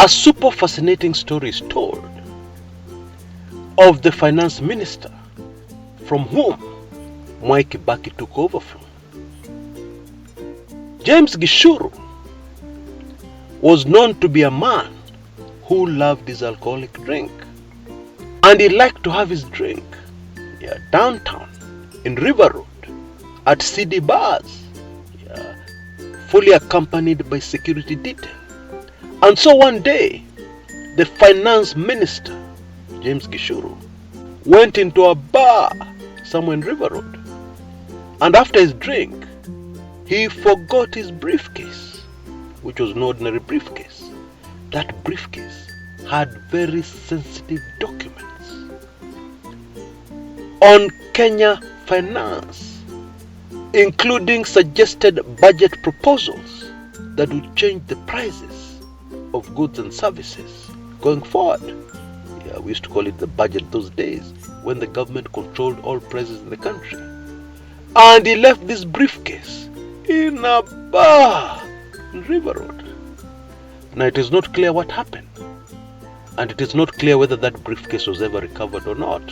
a super fascinating story is told of the finance minister from whom Mwai Kibaki took over from. James Gishuru was known to be a man who loved his alcoholic drink, and he liked to have his drink downtown in River Road at CD bars, fully accompanied by security detail. And so one day, the finance minister, James Gishuru, went into a bar somewhere in River Road, and after his drink, he forgot his briefcase, which was an ordinary briefcase. That briefcase had very sensitive documents on Kenya finance, including suggested budget proposals that would change the prices of goods and services going forward. We used to call it the budget those days, when the government controlled all prices in the country. And he left this briefcase in a bar in River Road. Now it is not clear what happened, and it is not clear whether that briefcase was ever recovered or not.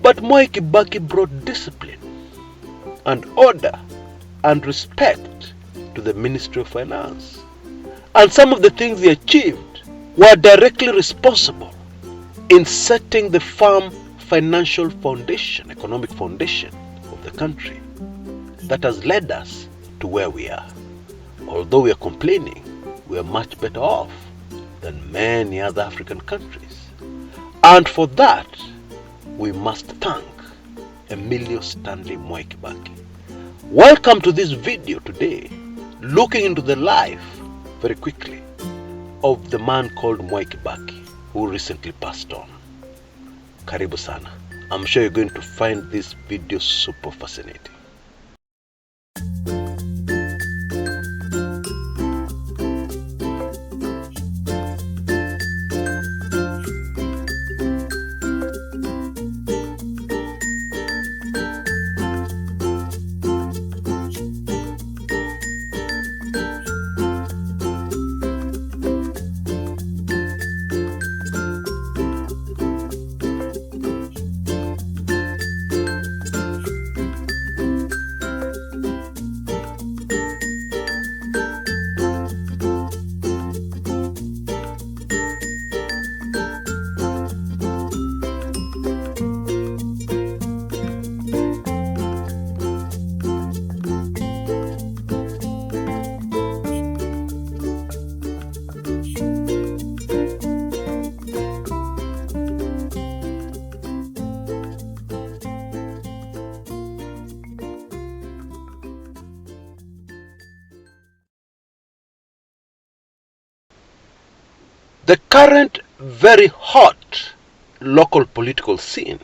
But Mwai Kibaki brought discipline and order and respect to the Ministry of Finance. And some of the things he achieved were directly responsible in setting the firm financial foundation, economic foundation of the country that has led us to where we are. Although we are complaining, we are much better off than many other African countries. And for that, we must thank Emilio Stanley Mwai Kibaki. Welcome to this video today, looking into the life, very quickly, of the man called Mwai Kibaki, who recently passed on. Karibu sana. I'm sure you're going to find this video super fascinating. The current very hot local political scene,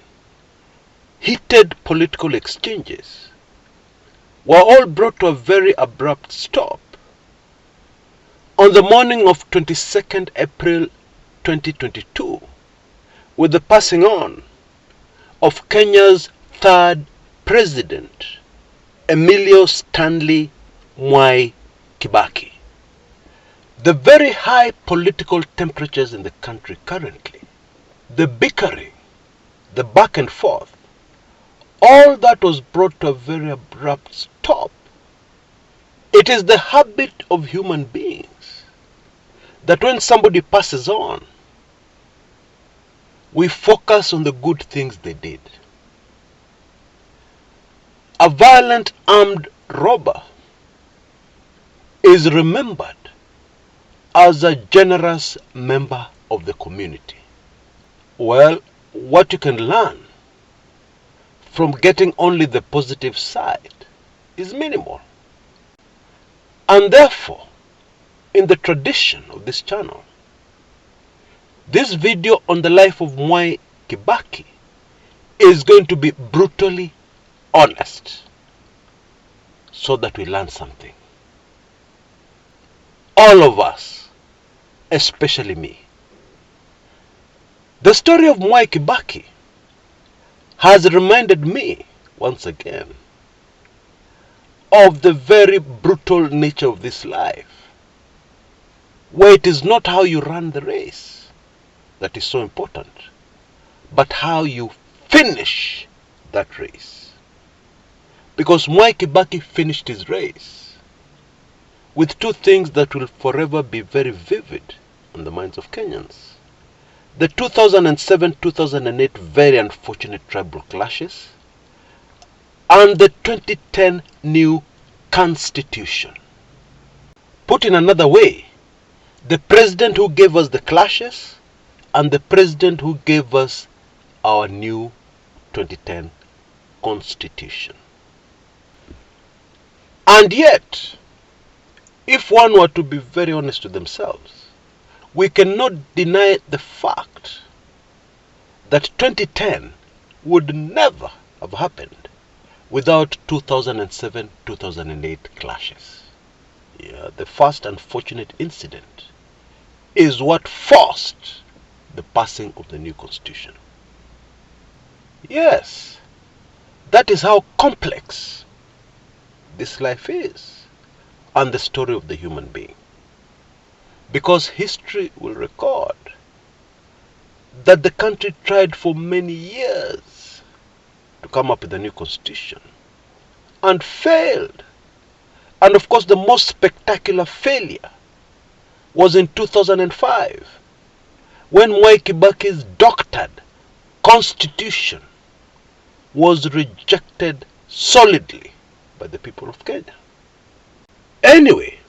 heated political exchanges, were all brought to a very abrupt stop on the morning of 22nd April 2022 with the passing on of Kenya's third president, Emilio Stanley Mwai Kibaki. The very high political temperatures in the country currently, the bickering, the back and forth, all that was brought to a very abrupt stop. It is the habit of human beings that when somebody passes on, we focus on the good things they did. A violent armed robber is remembered as a generous member of the community. Well, what you can learn from getting only the positive side is minimal. And therefore, in the tradition of this channel, this video on the life of Mwai Kibaki is going to be brutally honest, so that we learn something. All of us, especially me. The story of Mwai Kibaki has reminded me once again of the very brutal nature of this life. where it is not how you run the race that is so important, but how you finish that race. Because Mwai Kibaki finished his race with two things that will forever be very vivid on the minds of Kenyans. The 2007-2008 very unfortunate tribal clashes, and the 2010 new constitution. Put in another way, the president who gave us the clashes and the president who gave us our new 2010 constitution. And yet, if one were to be very honest to themselves, we cannot deny the fact that 2010 would never have happened without 2007-2008 clashes. The first unfortunate incident is what forced the passing of the new constitution. Yes, that is how complex this life is and the story of the human being. Because history will record that the country tried for many years to come up with a new constitution and failed. And of course, the most spectacular failure was in 2005, when Mwai Kibaki's doctored constitution was rejected solidly by the people of Kenya. Anyway,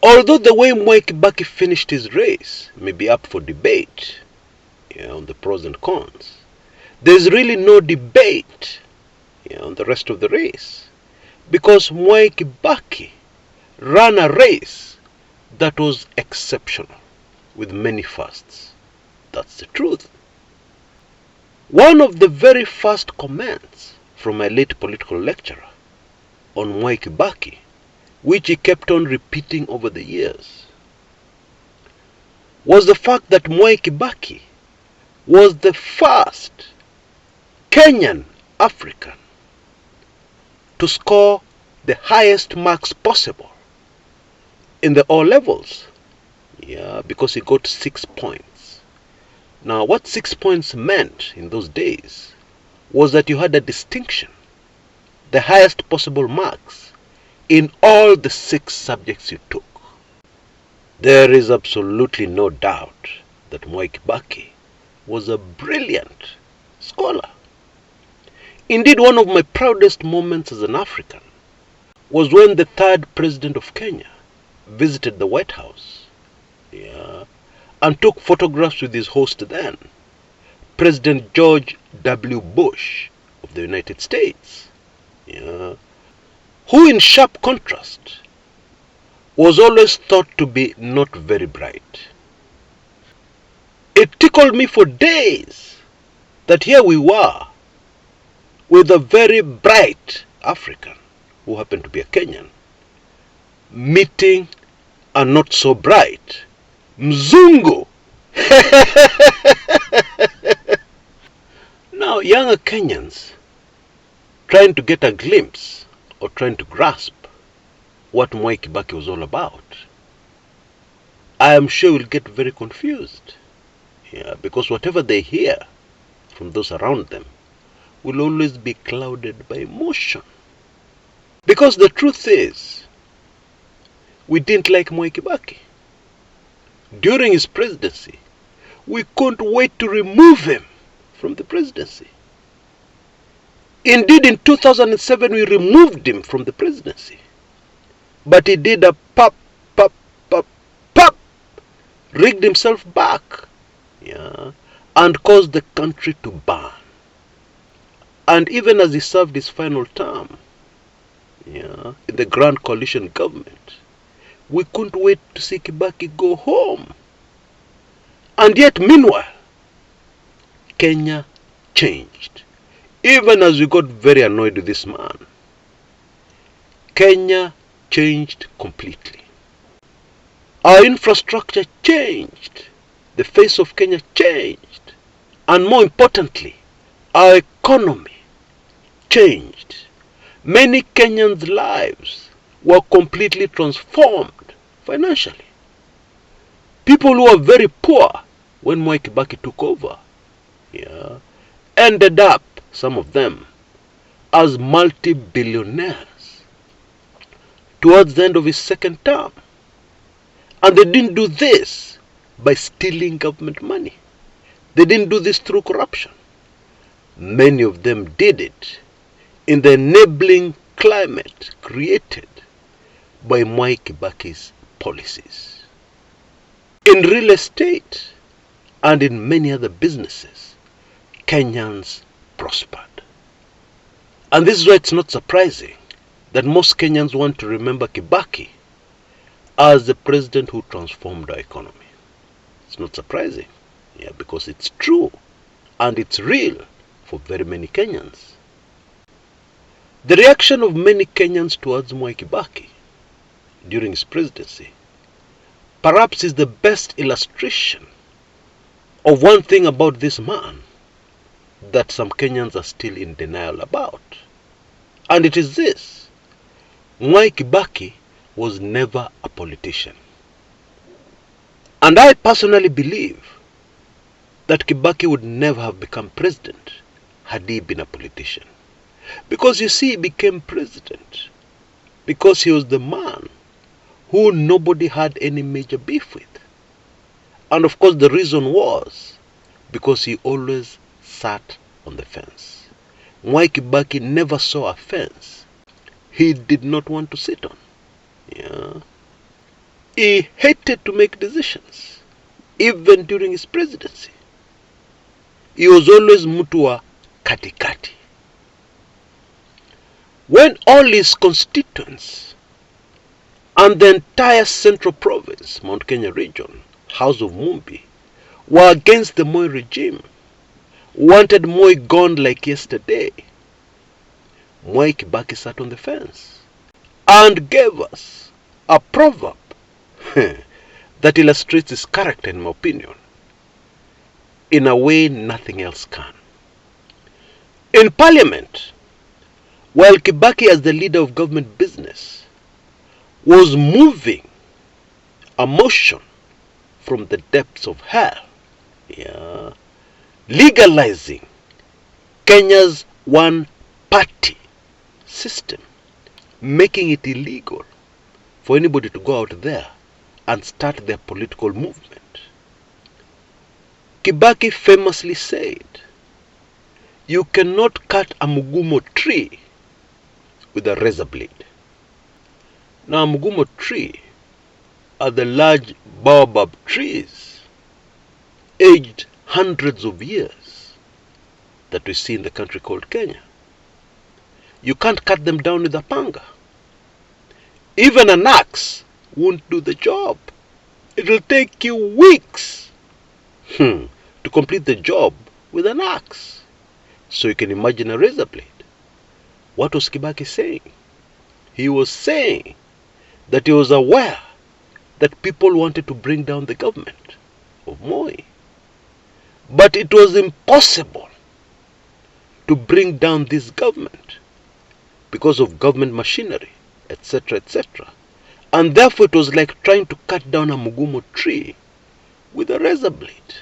although the way Mwai Kibaki finished his race may be up for debate, on the pros and cons, there's really no debate on the rest of the race, because Mwai Kibaki ran a race that was exceptional with many firsts. That's the truth. One of the very first comments from my late political lecturer on Mwai Kibaki, which he kept on repeating over the years, was the fact that Mwai Kibaki was the first Kenyan African to score the highest marks possible in the O levels. Because he got 6 points. Now, what 6 points meant in those days was that you had a distinction, the highest possible marks in all the 6 subjects you took. There is absolutely no doubt that Mwai Kibaki was a brilliant scholar. Indeed, one of my proudest moments as an African was when the third president of Kenya visited the White House, and took photographs with his host then, President George W. Bush of the United States, who in sharp contrast was always thought to be not very bright. It tickled me for days that here we were with a very bright African, who happened to be a Kenyan, meeting a not so bright Mzungu. Now, younger Kenyans trying to get a glimpse or trying to grasp what Mwai Kibaki was all about, I am sure will get very confused. Because whatever they hear from those around them will always be clouded by emotion. Because the truth is, we didn't like Mwai Kibaki. During his presidency, we couldn't wait to remove him from the presidency. Indeed, in 2007, we removed him from the presidency. But he did a pop, rigged himself back, and caused the country to burn. And even as he served his final term, in the Grand Coalition government, we couldn't wait to see Kibaki go home. And yet, meanwhile, Kenya changed. Even as we got very annoyed with this man, Kenya changed completely. Our infrastructure changed. The face of Kenya changed. And more importantly, our economy changed. Many Kenyans' lives were completely transformed financially. People who were very poor when Mwai Kibaki took over, ended up, some of them, as multi-billionaires towards the end of his second term. And they didn't do this by stealing government money. They didn't do this through corruption. Many of them did it in the enabling climate created by Mwai Kibaki's policies. In real estate and in many other businesses, Kenyans prospered. And this is why it's not surprising that most Kenyans want to remember Kibaki as the president who transformed our economy. It's not surprising, because it's true and it's real for very many Kenyans. The reaction of many Kenyans towards Mwai Kibaki during his presidency perhaps is the best illustration of one thing about this man that some Kenyans are still in denial about. And it is this: Mwai Kibaki was never a politician. And I personally believe that Kibaki would never have become president had he been a politician. Because you see, he became president because he was the man who nobody had any major beef with. And of course the reason was because he always sat on the fence. Mwai Kibaki never saw a fence he did not want to sit on. He hated to make decisions, even during his presidency. He was always mtu wa katikati. When all his constituents and the entire central province, Mount Kenya region, House of Mumbi, were against the Moi regime, wanted Moi gone like yesterday, Mwai Kibaki sat on the fence and gave us a proverb that illustrates his character, in my opinion, in a way nothing else can. In Parliament, while Kibaki, as the leader of government business, was moving a motion from the depths of hell, legalizing Kenya's one-party system, making it illegal for anybody to go out there and start their political movement. Kibaki famously said, "You cannot cut a mugumo tree with a razor blade." Now, a mugumo tree are the large baobab trees, aged hundreds of years, that we see in the country called Kenya. You can't cut them down with a panga. Even an axe won't do the job. It will take you weeks to complete the job with an axe. So you can imagine a razor blade. What was Kibaki saying? He was saying that he was aware that people wanted to bring down the government of Moi. But it was impossible to bring down this government because of government machinery, etc., etc. And therefore it was like trying to cut down a mugumo tree with a razor blade.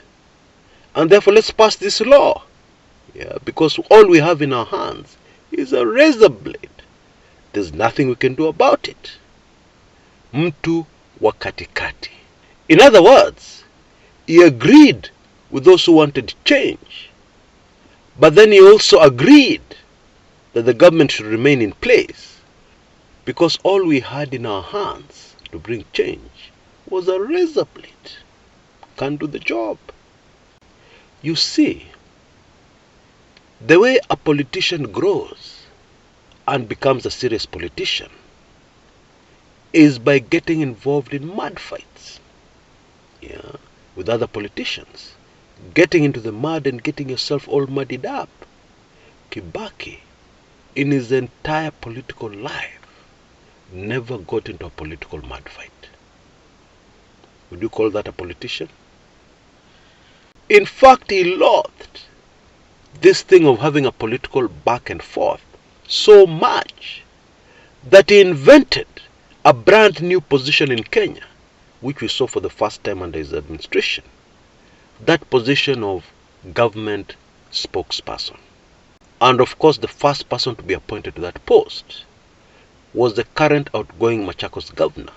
And therefore let's pass this law, because all we have in our hands is a razor blade. There's nothing we can do about it. Mtu wa katikati. In other words, he agreed with those who wanted change, but then he also agreed that the government should remain in place, because all we had in our hands to bring change was a razor blade. Can't do the job. You see, the way a politician grows and becomes a serious politician is by getting involved in mud fights with other politicians, getting into the mud and getting yourself all muddied up. Kibaki, in his entire political life, never got into a political mud fight. Would you call that a politician? In fact, he loathed this thing of having a political back and forth so much that he invented a brand new position in Kenya which we saw for the first time under his administration, that position of government spokesperson. And of course, the first person to be appointed to that post was the current outgoing Machakos governor,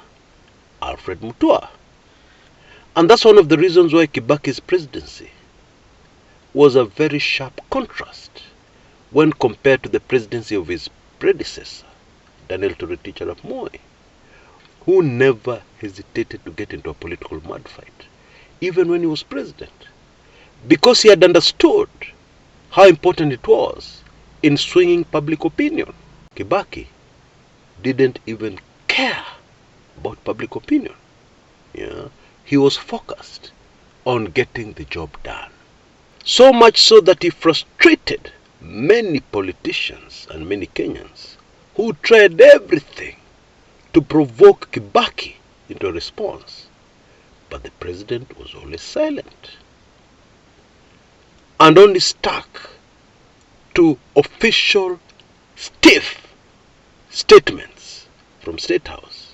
Alfred Mutua. And that's one of the reasons why Kibaki's presidency was a very sharp contrast when compared to the presidency of his predecessor, Daniel Toroitich arap Moi, who never hesitated to get into a political mudfight, even when he was president, because he had understood how important it was in swinging public opinion. Kibaki didn't even care about public opinion. He was focused on getting the job done. So much so that he frustrated many politicians and many Kenyans who tried everything to provoke Kibaki into a response. But the president was always silent and only stuck to official stiff statements from State House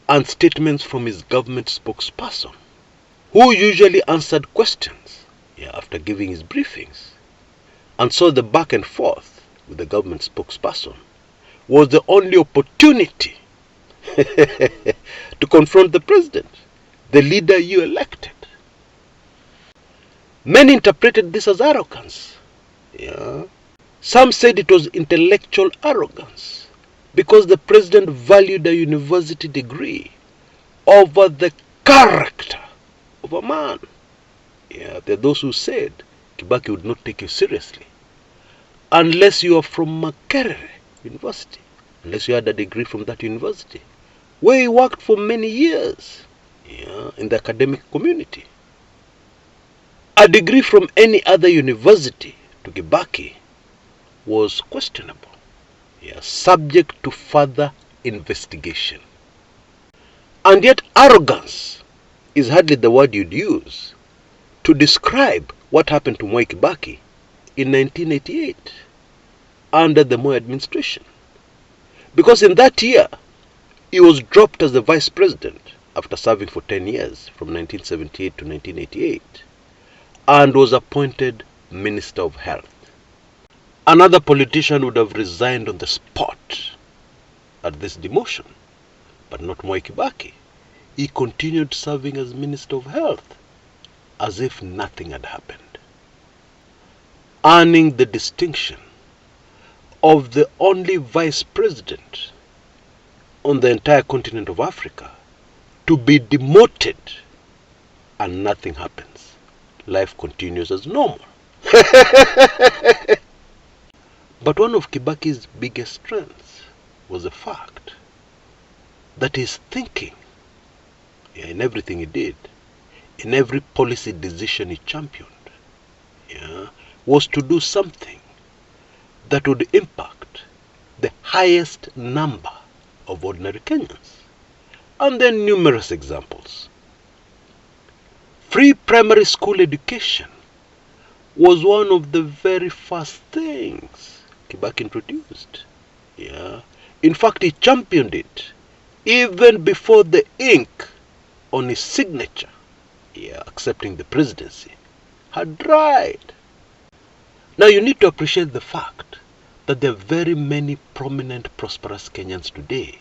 and statements from his government spokesperson, who usually answered questions after giving his briefings. And so the back and forth with the government spokesperson was the only opportunity to confront the president, the leader you elected. Many interpreted this as arrogance. Some said it was intellectual arrogance because the president valued a university degree over the character of a man. There are those who said Kibaki would not take you seriously unless you are from Makerere University, unless you had a degree from that university, where he worked for many years in the academic community. A degree from any other university to Kibaki was questionable, subject to further investigation. And yet arrogance is hardly the word you'd use to describe what happened to Mwai Kibaki in 1988 under the Moi administration. Because in that year, he was dropped as the vice president after serving for 10 years, from 1978 to 1988, and was appointed Minister of Health. Another politician would have resigned on the spot at this demotion, but not Mwai Kibaki. He continued serving as Minister of Health as if nothing had happened, earning the distinction of the only vice president on the entire continent of Africa to be demoted and nothing happens. Life continues as normal. But one of Kibaki's biggest strengths was the fact that his thinking, in everything he did, in every policy decision he championed, was to do something that would impact the highest number of ordinary Kenyans. And there are numerous examples. Free primary school education was one of the very first things Kibaki introduced. In fact, he championed it even before the ink on his signature, accepting the presidency, had dried. Now you need to appreciate the fact that there are very many prominent, prosperous Kenyans today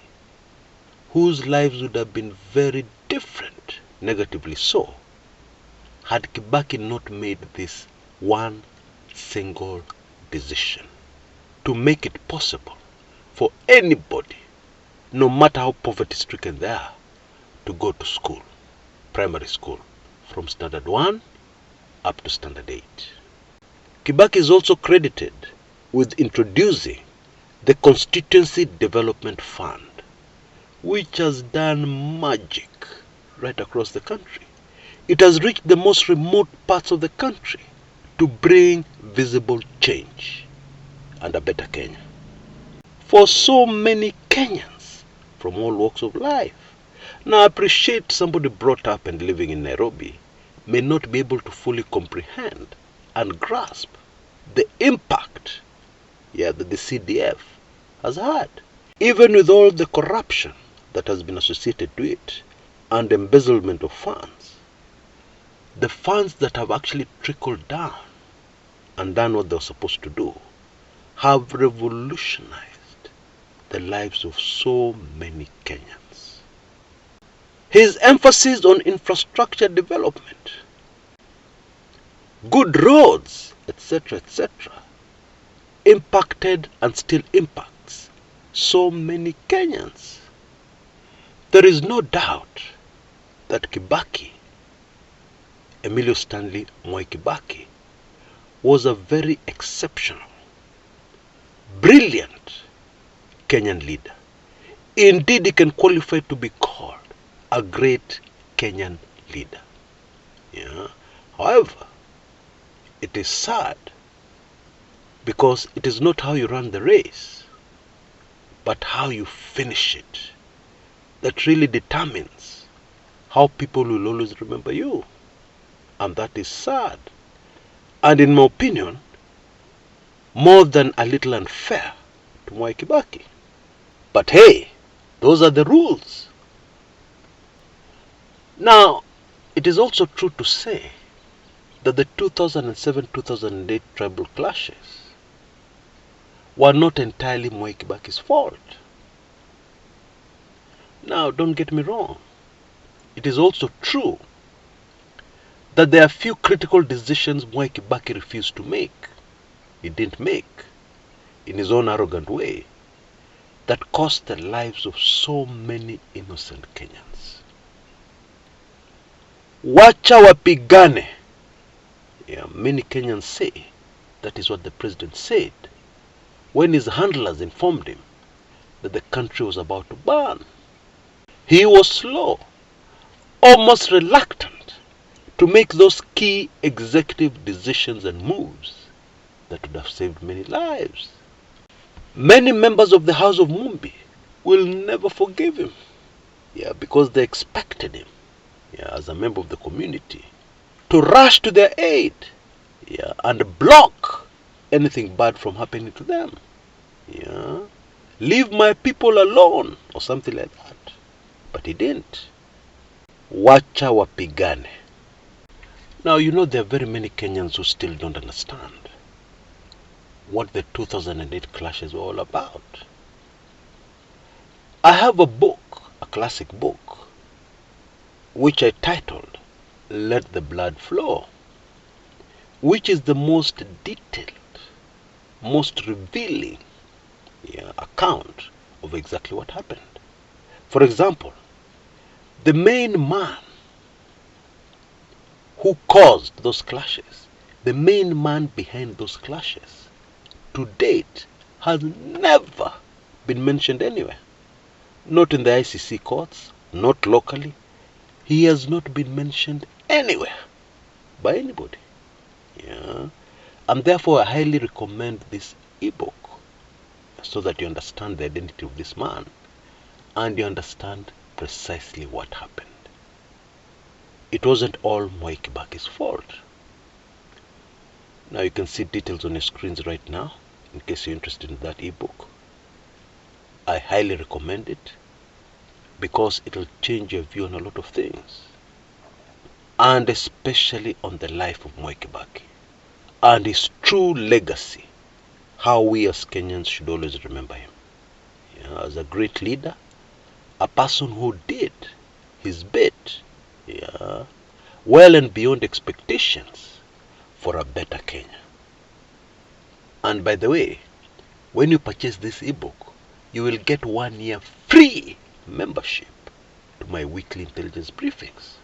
whose lives would have been very different, negatively so, had Kibaki not made this one single decision to make it possible for anybody, no matter how poverty-stricken they are, to go to school, primary school, from standard 1 up to standard 8. Kibaki is also credited with introducing the Constituency Development Fund, which has done magic right across the country. It has reached the most remote parts of the country to bring visible change and a better Kenya for so many Kenyans from all walks of life. Now, I appreciate somebody brought up and living in Nairobi may not be able to fully comprehend and grasp the impact that the CDF has had. Even with all the corruption that has been associated to it, and embezzlement of funds, the funds that have actually trickled down and done what they're supposed to do have revolutionized the lives of so many Kenyans. His emphasis on infrastructure development, good roads, etc., etc., impacted and still impacts so many Kenyans. There is no doubt that Kibaki, Emilio Stanley Mwai Kibaki, was a very exceptional, brilliant Kenyan leader. Indeed, he can qualify to be called a great Kenyan leader. Yeah. However, it is sad because it is not how you run the race, but how you finish it that really determines how people will always remember you. And that is sad. And in my opinion, more than a little unfair to Mwai Kibaki. But hey, those are the rules. Now, it is also true to say that the 2007-2008 tribal clashes were not entirely Mwai Kibaki's fault. Now, don't get me wrong. It is also true that there are few critical decisions Mwai Kibaki refused to make. He didn't make in his own arrogant way that cost the lives of so many innocent Kenyans. Wacha wapigane. Yeah, many Kenyans say that is what the president said when his handlers informed him that the country was about to burn. He was slow, almost reluctant to make those key executive decisions and moves that would have saved many lives. Many members of the House of Mumbi will never forgive him, because they expected him, as a member of the community, to rush to their aid, and block anything bad from happening to them. Leave my people alone, or something like that. But he didn't. Wacha wapigane. Now, there are very many Kenyans who still don't understand what the 2008 clashes were all about. I have a book, a classic book, which I titled Let the Blood Flow, which is the most detailed, most revealing account of exactly what happened. For example, the main man who caused those clashes, the main man behind those clashes, to date has never been mentioned anywhere. Not in the ICC courts, not locally. He has not been mentioned anywhere by anybody. And therefore I highly recommend this ebook so that you understand the identity of this man and you understand precisely what happened. It wasn't all Mwai Kibaki's fault. Now you can see details on your screens right now in case you're interested in that ebook. I highly recommend it because it will change your view on a lot of things, and especially on the life of Mwai Kibaki and his true legacy, how we as Kenyans should always remember him. As a great leader, a person who did his bit, well and beyond expectations for a better Kenya. And by the way, when you purchase this ebook, you will get 1 year free membership to my weekly intelligence briefings.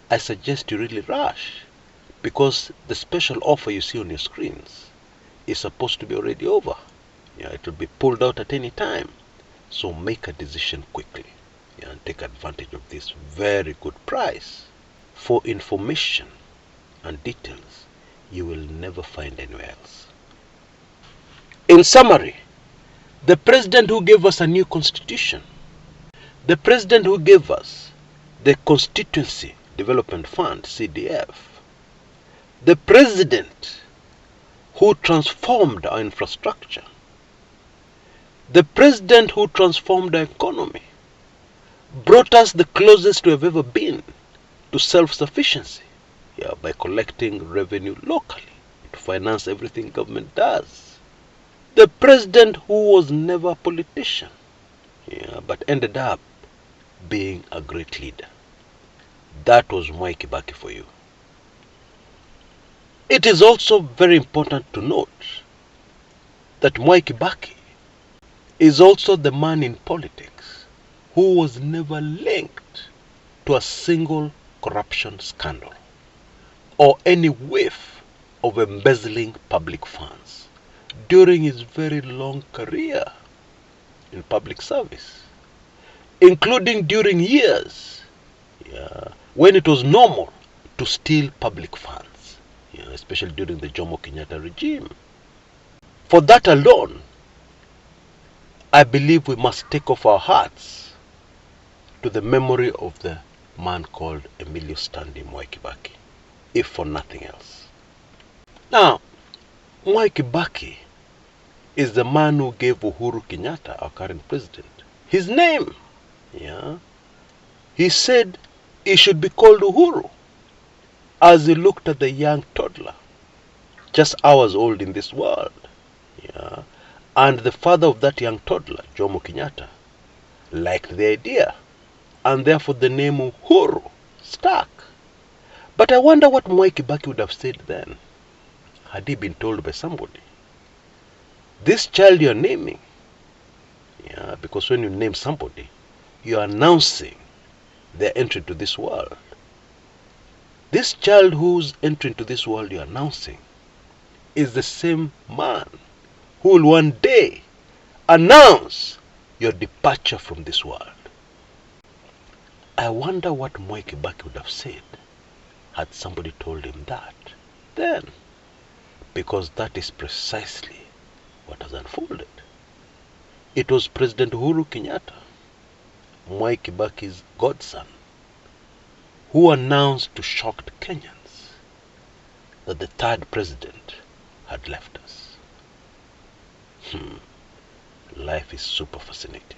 I suggest you really rush, because the special offer you see on your screens is supposed to be already over. It will be pulled out at any time. So make a decision quickly and take advantage of this very good price for information and details you will never find anywhere else. In summary, the president who gave us a new constitution, the president who gave us the Constituency Development Fund, CDF, the president who transformed our infrastructure, the president who transformed our economy, brought us the closest we have ever been to self-sufficiency, by collecting revenue locally to finance everything government does. The president who was never a politician, but ended up being a great leader. That was Mwai Kibaki for you. It is also very important to note that Mwai Kibaki is also the man in politics who was never linked to a single corruption scandal or any whiff of embezzling public funds during his very long career in public service, including during years when it was normal to steal public funds, especially during the Jomo Kenyatta regime. For that alone, I believe we must take off our hats to the memory of the man called Emilio Stanley Mwai Kibaki, if for nothing else. Now, Mwai Kibaki is the man who gave Uhuru Kenyatta, our current president, his name. He said he should be called Uhuru as he looked at the young toddler, just hours old in this world. And the father of that young toddler, Jomo Kenyatta, liked the idea, and therefore the name Uhuru stuck. But I wonder what Mwai Kibaki would have said then, had he been told by somebody, this child you're naming, because when you name somebody, you're announcing their entry to this world. This child whose entry into this world you're announcing is the same man who will one day announce your departure from this world. I wonder what Mwai Kibaki would have said had somebody told him that then, because that is precisely what has unfolded. It was President Uhuru Kenyatta, Mwai Kibaki's godson, who announced to shocked Kenyans that the third president had left us. Life is super fascinating.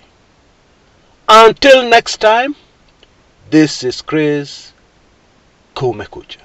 Until next time, this is Chris Kumekucha.